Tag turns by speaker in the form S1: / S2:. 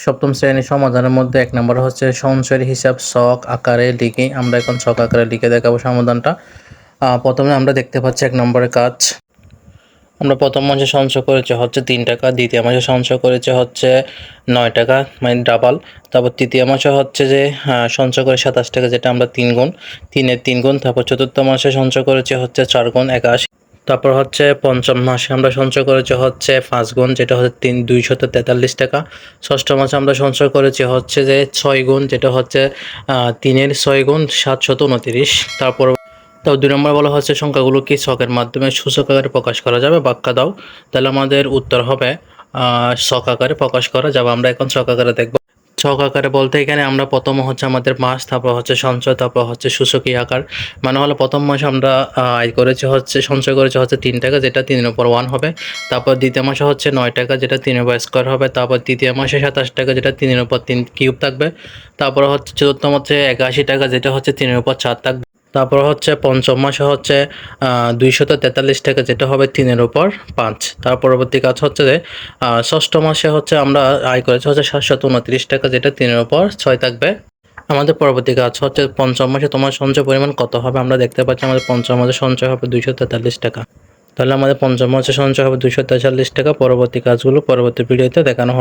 S1: সপ্তম শ্রেণীর সমাধানের মধ্যে ১ নম্বর হচ্ছে সঞ্চয়ের হিসাব ছক আকারে লিখি। আমরা এখন ছক আকারে লিখে দেখাবো সমাধানটা। প্রথমে আমরা দেখতে পাচ্ছি ১ নম্বরের কাজ। আমরা প্রথম মাসে সঞ্চয় করেছি হচ্ছে ৩ টাকা, দ্বিতীয় মাসে সঞ্চয় করেছি হচ্ছে ৯ টাকা, মানে ডাবল। তারপর তৃতীয় মাসে হচ্ছে যে সঞ্চয় করে ২৭ টাকা, যেটা আমরা ৩ গুণ, ৩-এর ৩ গুণ। তারপর চতুর্থ মাসে সঞ্চয় করেছি হচ্ছে ৪ গুণ ৮১। তারপর হচ্ছে পঞ্চম মাসে আমরা সঞ্চয় করেছি হচ্ছে ৫ গুণ, যেটা হচ্ছে ২৪৩ টাকা। ষষ্ঠ মাসে আমরা সঞ্চয় করেছি হচ্ছে যে ৬ গুণ, যেটা হচ্ছে ৩-এর ৬ গুণ ৭২৯। তারপর ২ নম্বর বলা হচ্ছে সংখ্যাগুলো কি ছকের মাধ্যমে সূচক আকারে প্রকাশ করা যাবে, ব্যাখ্যা দাও। তাহলে আমাদের উত্তর হবে ছক আকারে প্রকাশ করা যাবে। আমরা এখন ছক আকারে দেখব। ছক আকারে বলতে এখানে আমরা প্রথম হচ্ছে আমাদের মাস, তারপর হচ্ছে সঞ্চয়, তারপর হচ্ছে সূচকীয় আকার। মানে হলো প্রথম মাসে আমরা আয় করেছি হচ্ছে সঞ্চয় করেছি হচ্ছে ৩ টাকা, যেটা ৩-এর উপর 1 হবে। তারপর দ্বিতীয় মাসে হচ্ছে ৯ টাকা, যেটা ৩-এর উপর স্কোয়ার হবে। তারপর তৃতীয় মাসে ২৭ টাকা, যেটা ৩-এর উপর ৩ কিউব থাকবে। তারপর হচ্ছে চতুর্থ মাসে ৮১ টাকা, যেটা হচ্ছে 3-এর উপর 4 থাকবে। তারপর হচ্ছে পঞ্চম মাসে হচ্ছে ২৪৩ টাকা, যেটা হবে 3-এর উপর 5। তার পরবর্তী কাজ হচ্ছে যে ষষ্ঠ মাসে হচ্ছে আমরা আয় করেছি হচ্ছে ৭২৯ টাকা, যেটা 3-এর উপর ৬ থাকবে। আমাদের পরবর্তী কাজ হচ্ছে পঞ্চম মাসে তোমার সঞ্চয় পরিমাণ কত হবে। আমরা দেখতে পাচ্ছি আমাদের পঞ্চম মাসে সঞ্চয় হবে ২৪৩ টাকা। তাহলে আমাদের পঞ্চম মাসে সঞ্চয় হবে ২৪৩ টাকা। পরবর্তী কাজগুলো পরবর্তী ভিডিওতে দেখানো হবে।